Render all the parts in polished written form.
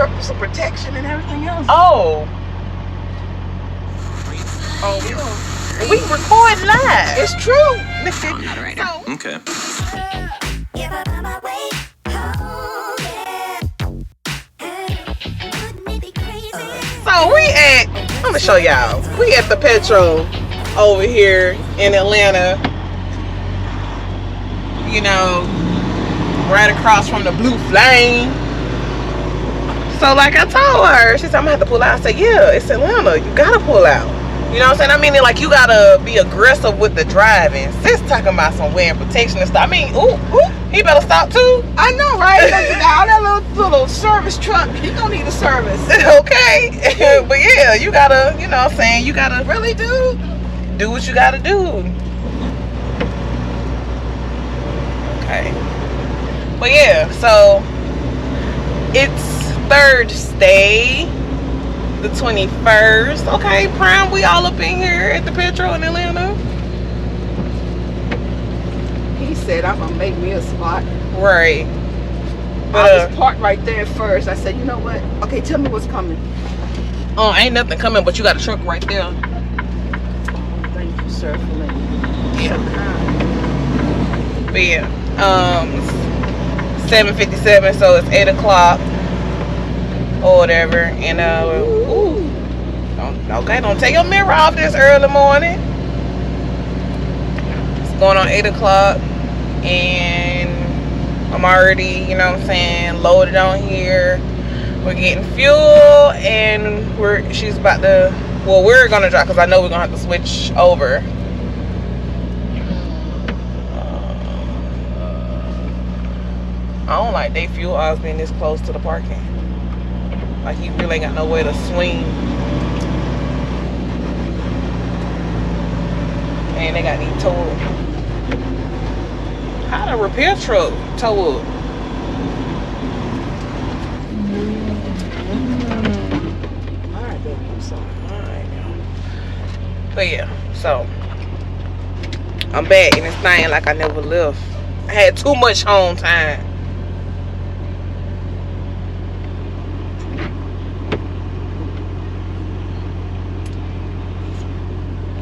purpose of protection and everything else. Oh, we record live. It's true. Okay. So we at, I'm gonna show y'all. We at the Petro over here in Atlanta. You know, right across from the Blue Flame. So like I told her, she said I'm gonna have to pull out. I said, yeah, it's Atlanta. You gotta pull out. You know what I'm saying? I mean, like, you gotta be aggressive with the driving. Sis talking about some wearing protection and stuff. I mean, ooh, he better stop too. I know, right? All that little service truck, he gonna need a service. Okay. But yeah, you gotta, you know what I'm saying? You gotta Really, do what you gotta do. Okay. But yeah, so it's Thursday, the 21st. Okay, Prime, we all up in here at the Petro in Atlanta. He said, I'm gonna make me a spot. Right. But I was parked right there first. I said, you know what? Okay, tell me what's coming. ain't nothing coming, but you got a truck right there. Thank you, sir, for letting me. Yeah. But yeah, 7:57, so it's 8 o'clock or whatever. And don't take your mirror off this early morning. It's going on 8 o'clock, and I'm already, you know what I'm saying, loaded on here. We're getting fuel, and we're gonna drive, because I know we're gonna have to switch over. I don't like they fuel oils being this close to the parking. Like, he really ain't got nowhere to swing. And they got these tow up. How the repair truck tow up? Alright, baby, I'm sorry. Alright. But yeah, so I'm back in this thing like I never left. I had too much home time.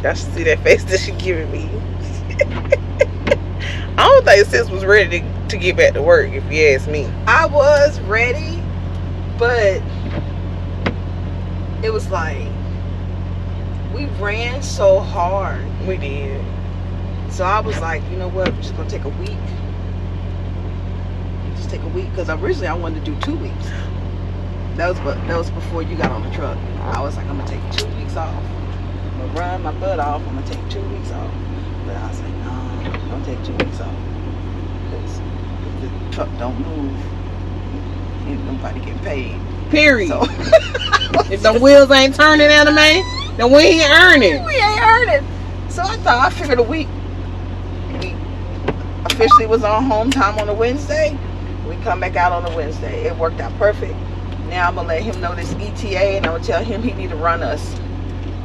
Y'all should see that face that she giving me. I don't think sis was ready to get back to work, if you ask me. I was ready, but it was like we ran so hard. We did. So I was like, you know what? I'm just gonna take a week. Just take a week, because originally I wanted to do 2 weeks. That was before you got on the truck. I was like, I'm gonna take 2 weeks off. I'm gonna run my butt off. I'm gonna take 2 weeks off. But I was like, no, don't take 2 weeks off, because if the truck don't move, ain't nobody getting paid. Period. So if the wheels ain't turning, anime, then we ain't earning. we ain't earning. So I figured a week. We officially was on home time on a Wednesday. We come back out on a Wednesday. It worked out perfect. Now I'm gonna let him know this ETA, and I'm gonna tell him he need to run us.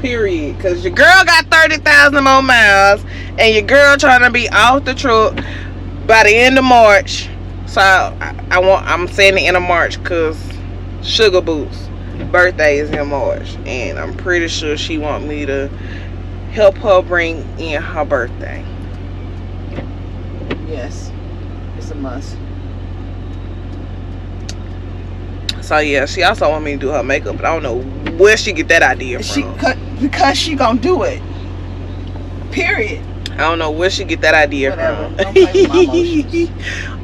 Period. Because your girl got 30,000 more miles, and your girl trying to be off the truck by the end of March. So I'm saying the end of March because Sugar Boots' birthday is in March, and I'm pretty sure she want me to help her bring in her birthday. Yes, it's a must. So yeah, she also want me to do her makeup, but I don't know where she get that idea from. Because she gonna do it. Period. I don't know where she get that idea Whatever. from. Don't play with my emotions.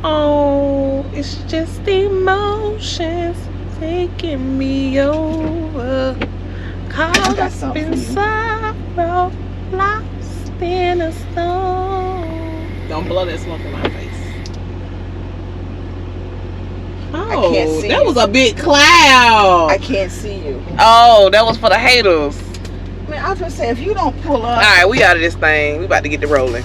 Oh, it's just emotions taking me over. Caught got up something in for you. sorrow, lost in a storm. Don't blow that smoke in my face. Oh, can't see that you. was a big cloud. I can't see you. Oh, that was for the haters. Man, I was gonna say, if you don't pull up. Alright, we out of this thing. We about to get it rolling.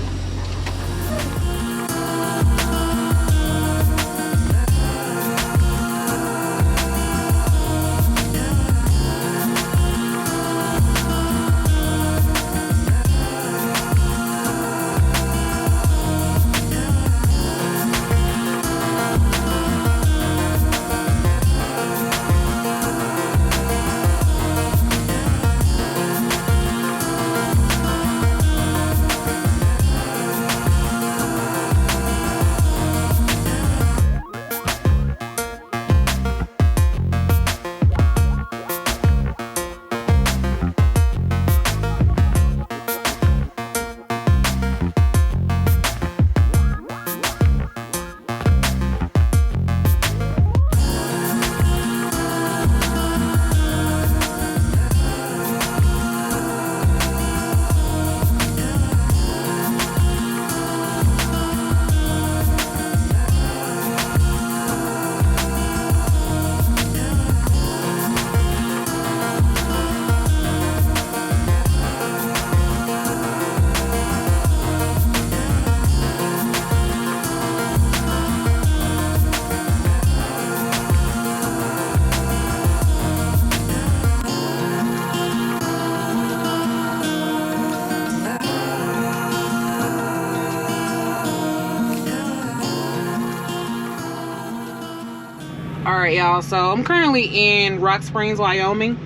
Alright, y'all, so I'm currently in Rock Springs, Wyoming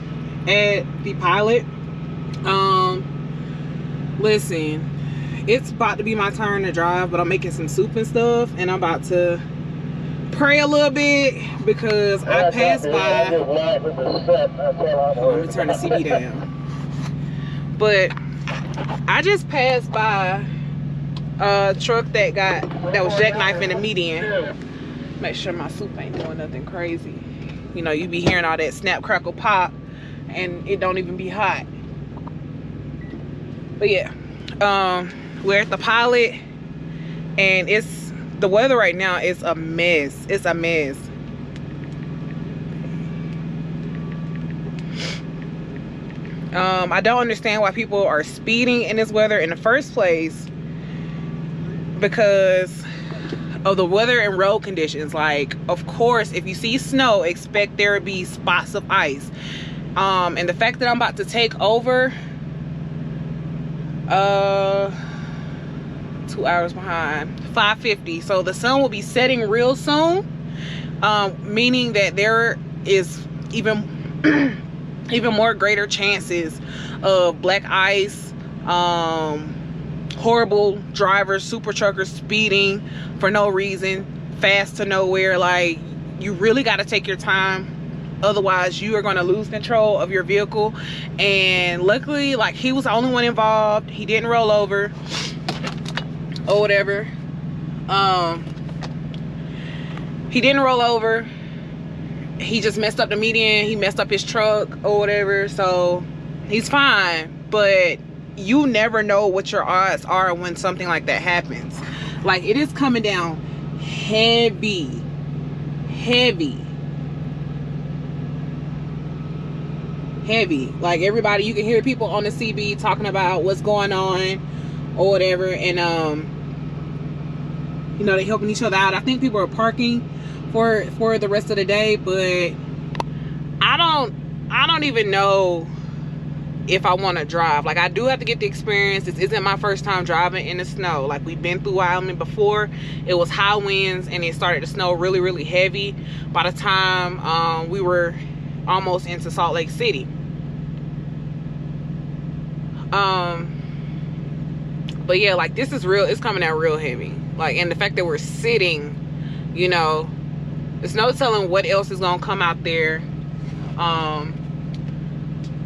at the Pilot. Listen, it's about to be my turn to drive, but I'm making some soup and stuff, and I'm about to pray a little bit because I passed by. Let me turn the CD down. But I just passed by a truck that was jackknifing the median. Make sure my soup ain't doing nothing crazy. You know, you be hearing all that snap, crackle, pop, and it don't even be hot. But yeah, we're at the Pilot, and the weather right now is a mess. It's a mess. I don't understand why people are speeding in this weather in the first place, because of the weather and road conditions. Like, of course, if you see snow, expect there to be spots of ice. And the fact that I'm about to take over 2 hours behind, 5:50, so the sun will be setting real soon, meaning that there is even more greater chances of black ice, horrible drivers, super truckers speeding for no reason, fast to nowhere. Like, you really got to take your time, otherwise you are going to lose control of your vehicle. And luckily, like, he was the only one involved. He didn't roll over or whatever. He didn't roll over. He just messed up the median. He messed up his truck or whatever, so he's fine. But you never know what your odds are when something like that happens. Like, it is coming down heavy. Like, everybody, you can hear people on the CB talking about what's going on or whatever, and you know, they're helping each other out. I think people are parking for the rest of the day, but I don't even know if I want to drive. Like, I do have to get the experience. This isn't my first time driving in the snow. Like, we've been through Wyoming before. It was high winds and it started to snow really, really heavy by the time we were almost into Salt Lake City. But yeah, like, this is real. It's coming out real heavy. Like, and the fact that we're sitting, you know, there's no telling what else is gonna come out there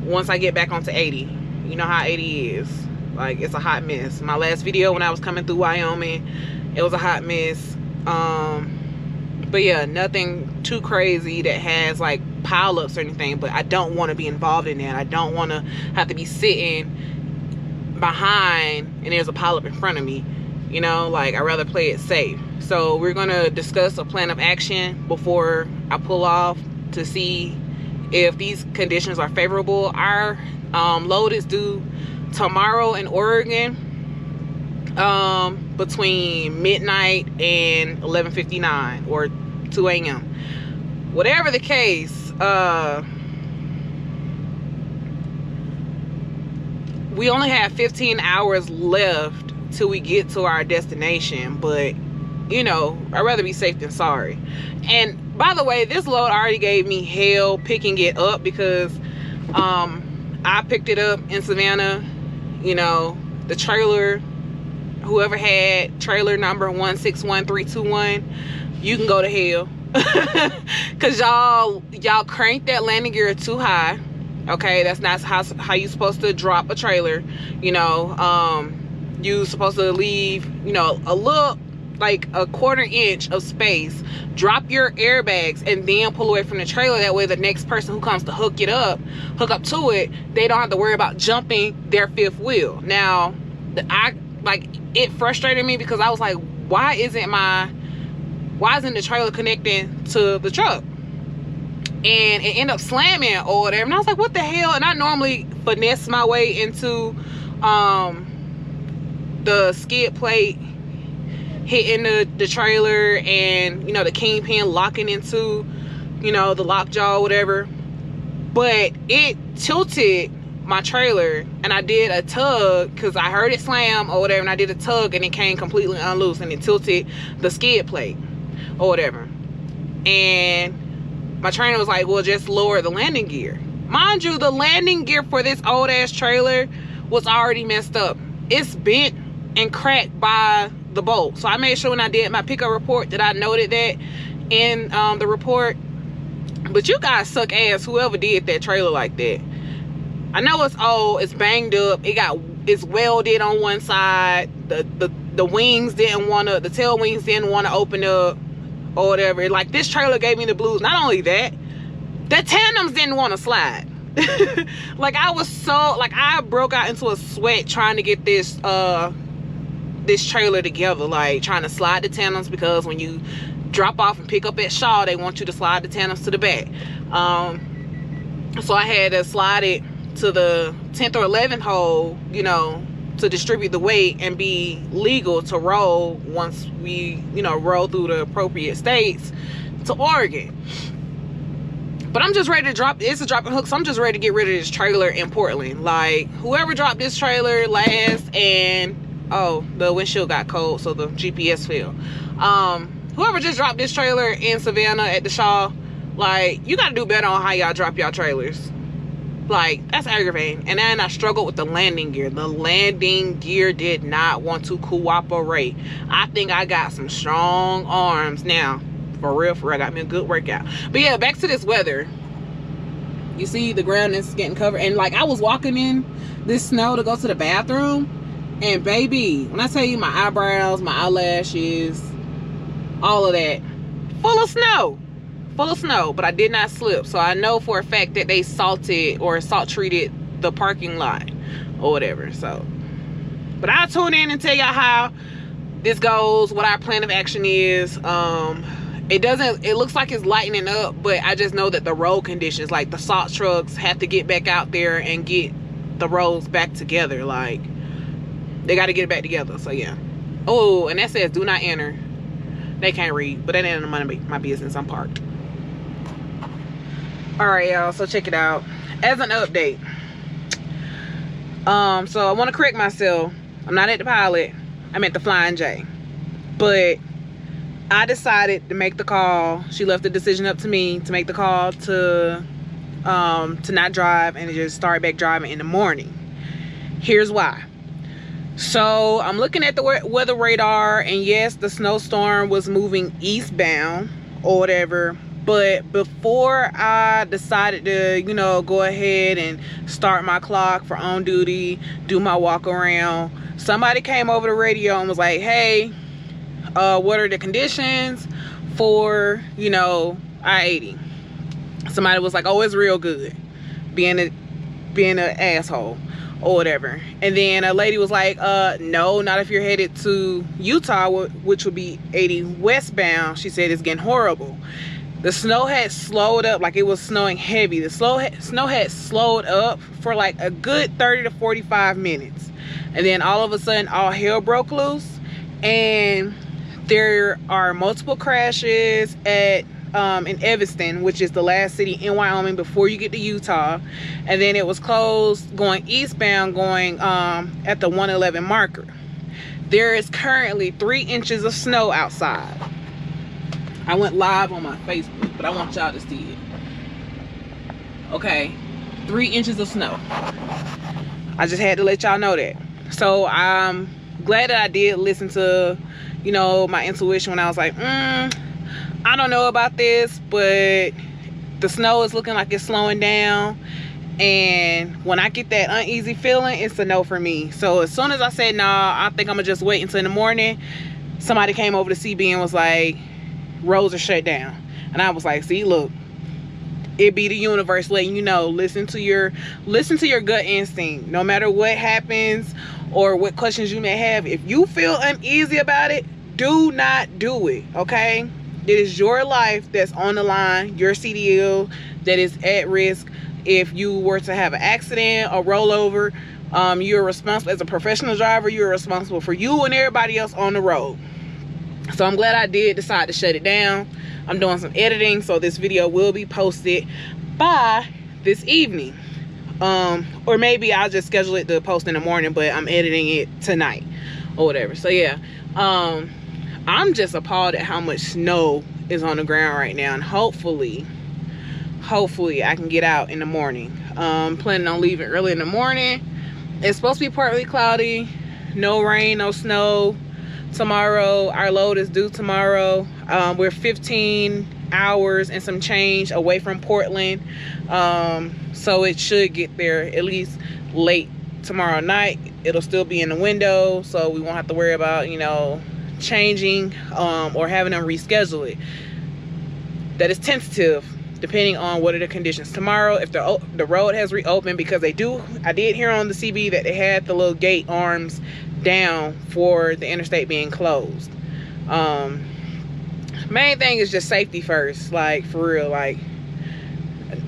once I get back onto 80. You know how 80 is. Like, it's a hot mess. My last video when I was coming through Wyoming, it was a hot mess. But yeah, nothing too crazy that has like pileups or anything, but I don't want to be involved in that. I don't want to have to be sitting behind and there's a pileup in front of me. You know, like, I'd rather play it safe. So we're gonna discuss a plan of action before I pull off to see if these conditions are favorable. Our load is due tomorrow in Oregon, between midnight and 11:59 or 2 a.m. Whatever the case, we only have 15 hours left till we get to our destination, but you know, I'd rather be safe than sorry. And by the way, this load already gave me hell picking it up because I picked it up in Savannah. You know, the trailer, whoever had trailer number 161321, you can go to hell. Cause y'all cranked that landing gear too high. Okay, that's not how you supposed to drop a trailer. You know, you supposed to leave, you know, a little, like a 1/4 inch of space, drop your airbags, and then pull away from the trailer. That way the next person who comes to hook up to it, they don't have to worry about jumping their 5th wheel. Now, it frustrated me because I was like, why isn't the trailer connecting to the truck? And it ended up slamming or whatever, and I was like, what the hell? And I normally finesse my way into the skid plate hitting the trailer, and you know, the kingpin locking into, you know, the lockjaw or whatever. But it tilted my trailer, and I did a tug because I heard it slam or whatever, and I did a tug and it came completely unloose and it tilted the skid plate or whatever. And my trainer was like, well, just lower the landing gear. Mind you, the landing gear for this old ass trailer was already messed up. It's bent and cracked by the bolt. So I made sure when I did my pickup report that I noted that in the report. But you guys suck ass, whoever did that trailer like that. I know it's old, it's banged up, it's welded on one side, the wings didn't want to, the tail wings didn't want to open up or whatever. Like, this trailer gave me the blues. Not only that, the tandems didn't want to slide. Like, I was so, like, I broke out into a sweat trying to get this this trailer together, like trying to slide the tandems, because when you drop off and pick up at Shaw, they want you to slide the tandems to the back. So I had to slide it to the 10th or 11th hole, you know, to distribute the weight and be legal to roll once we, you know, roll through the appropriate states to Oregon. But I'm just ready to drop, it's a dropping hook, so I'm just ready to get rid of this trailer in Portland. Like, whoever dropped this trailer last, and oh, the windshield got cold, so the GPS failed. Whoever just dropped this trailer in Savannah at the Shaw, like, you gotta do better on how y'all drop y'all trailers. Like, that's aggravating. And then I struggled with the landing gear. The landing gear did not want to cooperate. I think I got some strong arms now. For real, I got me a good workout. But yeah, back to this weather. You see the ground is getting covered. And like, I was walking in this snow to go to the bathroom. And baby, when I tell you, my eyebrows, my eyelashes, all of that, full of snow. Full of snow, but I did not slip. So I know for a fact that they salted or salt treated the parking lot or whatever. So, but I'll tune in and tell y'all how this goes, what our plan of action is. It looks like it's lightening up, but I just know that the road conditions, like the salt trucks have to get back out there and get the roads back together. Like, they got to get it back together. So yeah. Oh, and that says do not enter. They can't read, but that ain't none of my business. I'm parked. All right, y'all, so check it out. As an update, so I want to correct myself. I'm not at the Pilot, I'm at the Flying J. But I decided to make the call. She left the decision up to me to make the call to not drive and to just start back driving in the morning. Here's why. So I'm looking at the weather radar, and yes, the snowstorm was moving eastbound or whatever. But before I decided to, you know, go ahead and start my clock for on duty, do my walk around, somebody came over the radio and was like, hey, what are the conditions for, you know, I-80? Somebody was like, oh, it's real good, being an asshole or whatever. And then a lady was like, no, not if you're headed to Utah, which would be 80 westbound. She said it's getting horrible. The snow had slowed up, like it was snowing heavy. The snow had slowed up for like a good 30 to 45 minutes. And then all of a sudden, all hell broke loose. And there are multiple crashes at in Evanston, which is the last city in Wyoming before you get to Utah. And then it was closed going eastbound, going at the 111 marker. There is currently 3 inches of snow outside. I went live on my Facebook, but I want y'all to see it. Okay, 3 inches of snow. I just had to let y'all know that. So I'm glad that I did listen to, you know, my intuition when I was like, I don't know about this, but the snow is looking like it's slowing down. And when I get that uneasy feeling, it's a no for me. So as soon as I said, nah, I think I'm gonna just wait until in the morning, somebody came over to CB and was like, roads are shut down. And I was like, see, look, it be the universe letting you know, listen to your gut instinct. No matter what happens or what questions you may have, if you feel uneasy about it, do not do it, okay? It is your life that's on the line, your CDL that is at risk. If you were to have an accident or rollover, you're responsible. As a professional driver, you're responsible for you and everybody else on the road. So I'm glad I did decide to shut it down. I'm doing some editing, so this video will be posted by this evening. Or maybe I'll just schedule it to post in the morning, but I'm editing it tonight or whatever. So yeah, I'm just appalled at how much snow is on the ground right now. And hopefully hopefully I can get out in the morning. Planning on leaving early in the morning. It's supposed to be partly cloudy, no rain, no snow tomorrow. Our load is due tomorrow. We're 15 hours and some change away from Portland, so it should get there at least late tomorrow night. It'll still be in the window, so we won't have to worry about, you know, changing or having them reschedule it. That is tentative, depending on what are the conditions tomorrow. If the road has reopened, because I did hear on the CB that they had the little gate arms down for the interstate being closed. Main thing is just safety first, like, for real. Like,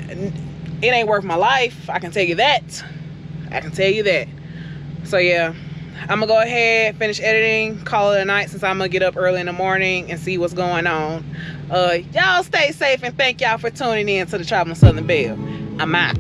it ain't worth my life, I can tell you that. So yeah, I'm gonna go ahead, finish editing, call it a night, since I'm gonna get up early in the morning and see what's going on. Y'all stay safe, and thank y'all for tuning in to the Travelling Southern Belle. I'm out.